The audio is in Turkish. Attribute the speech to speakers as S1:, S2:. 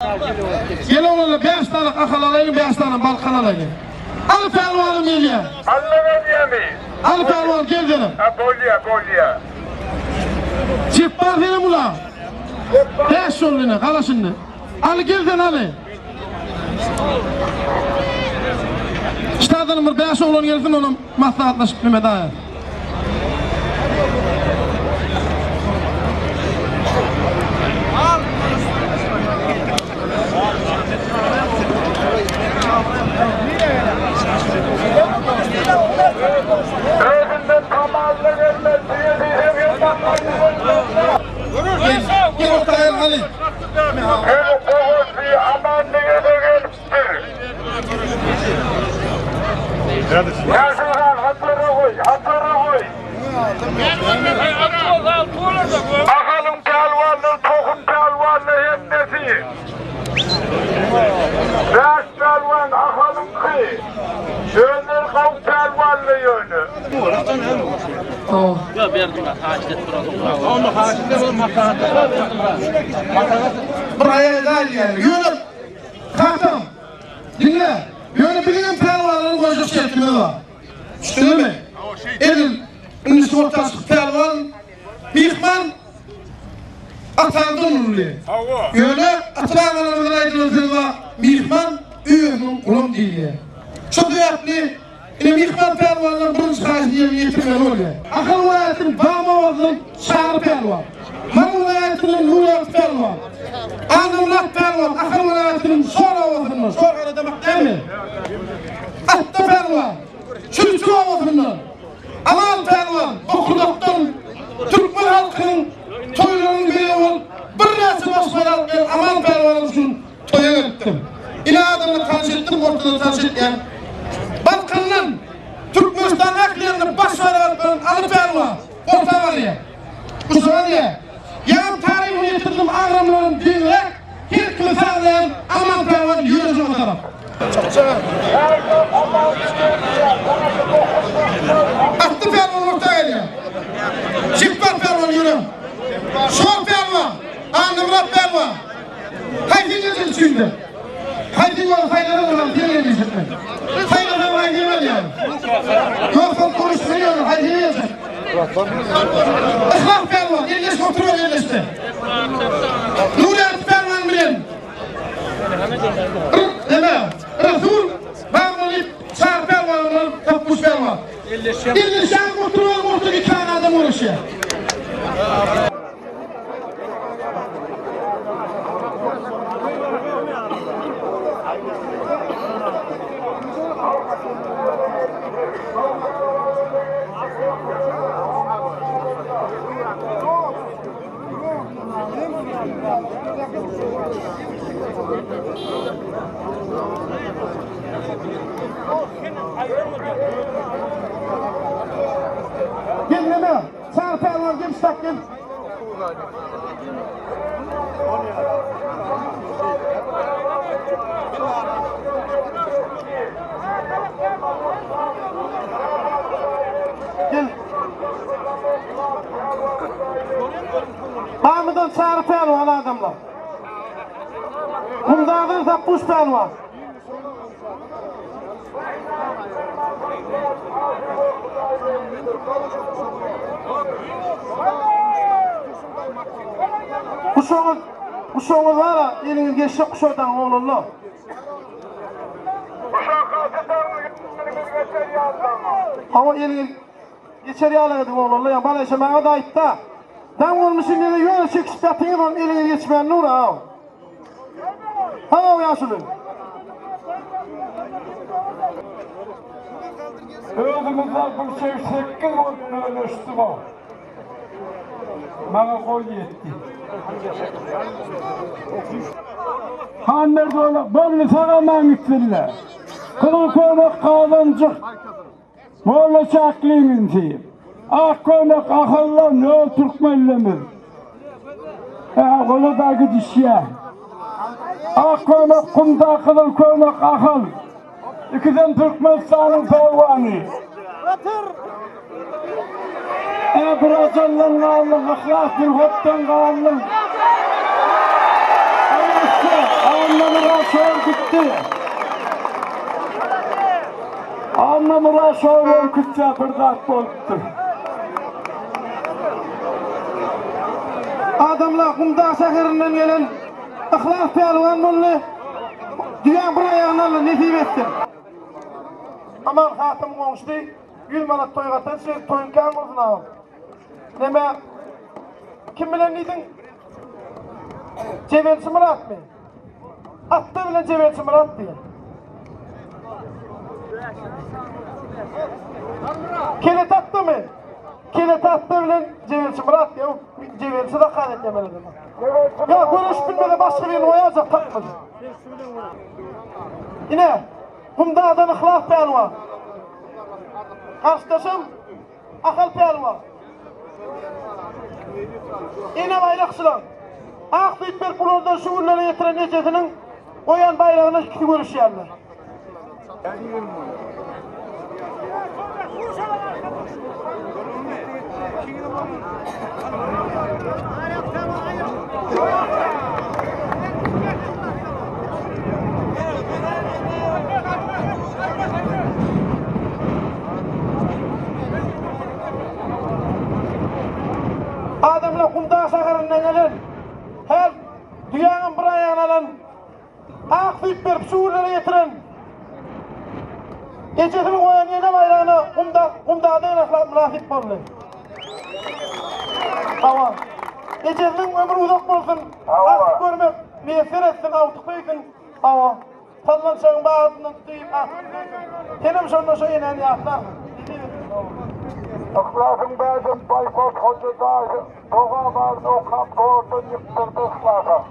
S1: Gel oğlum 5 tane akıl alayım, 5 tane balkan alayım. Al pelvanı milye.
S2: Allah'a diyemeyiz.
S1: Al pelvan gel dedim.
S2: Ha bolya.
S1: Çift var dedim ula. 5 soluna kala şimdi. Al gel dedim Ali. İşte bir 5 oğlan gelsin onun maslahatlaşıp bir medaya.
S2: Özünden tamamlı vermez diye diyeceğim.
S1: Gel ortaya Ali.
S2: Hele kovuz bir amanlığa da gelmiştir. Yaşaran hatırı koy. Bakalım pelvanlı, tokun pelvanlı hem nesi? Beş pelvan akalım ki. Dönür kav pelvanlı yönü.
S3: Yok verdim ben haşlet duralım. Onu haşlet olur makarata.
S1: Buraya gel yani. Yürü. Kalktım. Dinle. Yürü bilin pelvanların koyacak şeklinde var. Değil mi? Elin ünlüsü ortası pelvan. Bihman. Atandı onunla. Yürü. Atanlarımızın aydınlığı var. Bihman. Üyünün kulum diye. Çok yaptı. Mihman pelvanlar bunun sahasını yetirmeli oluyor. Akıl valayetinin Bağmavaz'ın Şarı pelvan. Man valayetinin Murat pelvan. Anamlat pelvan. Akıl valayetinin Sonra Ovası'nın. Sonra demek değil mi? Attı pelvan. Çürçü Ovası'nın. Aman pelvan. Okudaktan Türkmen halkının toylarının biri ol. Bir resim basmadan aman pelvanım için toya ettim. İla adamla tanış ettim. Ortada tanış ettim. Balkan'dan Türkmenistan akliyerini başveren alıp verme. Orta var ya. Bu sonra diye. Yarım tarihini getirdim ağramların dinle. Hiç kimi sağlayan aman pervan yürüyeceğim o taraf. Attı pervan orta geliyor. Çiftler pervan yürü. Şor pervan. Anımrat pervan. Haydi gelin şimdi. Haydi var hayırlı olan dinlemeyecek mi? Hayırlı olan dinlemeyecek mi? Yoksa konuşmuyor, haydi yiyecek. Islak pervan, yerleşme oturuyor yerleşti. Nuriyat pervan bilin. Deme, Resul, Bağmalık, Şar pervanının tapmış pervan. Yerleşen oturuyor, ortada iki tane adam uğraşıyor. Gel neme, Şar pervan gel ştak gel. Gel. Hamıdan Şar pervan adamlar. Bunlardan tapmış pervan. Kuşoğlu var ya, elini geçti kuşoğdan oğlunlu. Ama elini geçer yağladım oğlunlu ya, bana işe bana da ait da. Ben olmuşum dedi, yöne çekişip yatayım ama elini geçmeyen Nura ha. Ha o yaşlı.
S4: Özümüzden bir şey 8 gün ölüştü bu. Bana koy yetti. Hanlar böyle böyle sağlaman gitsinler. Kılık koymak kazancık. Böyle çaklıyım diyeyim. Ak koymak akıllar ne Türkmenlemiz. Kolu da gidiş ya. Ak koymak kumda kılık koymak akıl. İkiden Türkmenistan'ın pervanı. Brazil'in ağırlık, ahlak bir hoptan ağırlık. bitti. Anlamına şovun küçük bir dak boluptur.
S1: Adamlar Kumda şehrinden gelen Ihlas Pelvan bolly diýen bir aýagyna nesip etdi. Aman hatym goňşdy, 100 manat toýgatan söz toýunkan bolsun. Neme? Kim bilen diýdiň? Jebelçi Murat mı? Atda bilen Jebelçi Murat diýen. Kele tatdı mı? Kele tatdı bilen Jebelçi Murat diýen. Jebelçi de kadet demeli. Ya görüş bilmede başka birini oýajak tatmadı. Yine Kumda'dan Ihlas Pelvan. Karşıdaşım Akal Pelvan. Yine bayrakçılar. Akbitber kulondan şuurlara yetiren ecesinin oyan bayrağına iki görüşýärler. Adamlar Kumda şäherinde gelen her dünyanın bir ayağına alan Akbitber şuurlara yetiren ecesini koyan yine bayrağına Kumda'da münafik boldy. Awa. Ecesinin ömrü uzak bolsun. Aklı görmek, meser etsin, avtık duysun. Awa. Sallanşağın bağızından tutuyup aklı. Tenim şonda şu inen yaplar.
S2: Ihlas'ın bazı Baykot Hoca'da Doğa vardı o kapı orada yıktırdı Ihlas'a.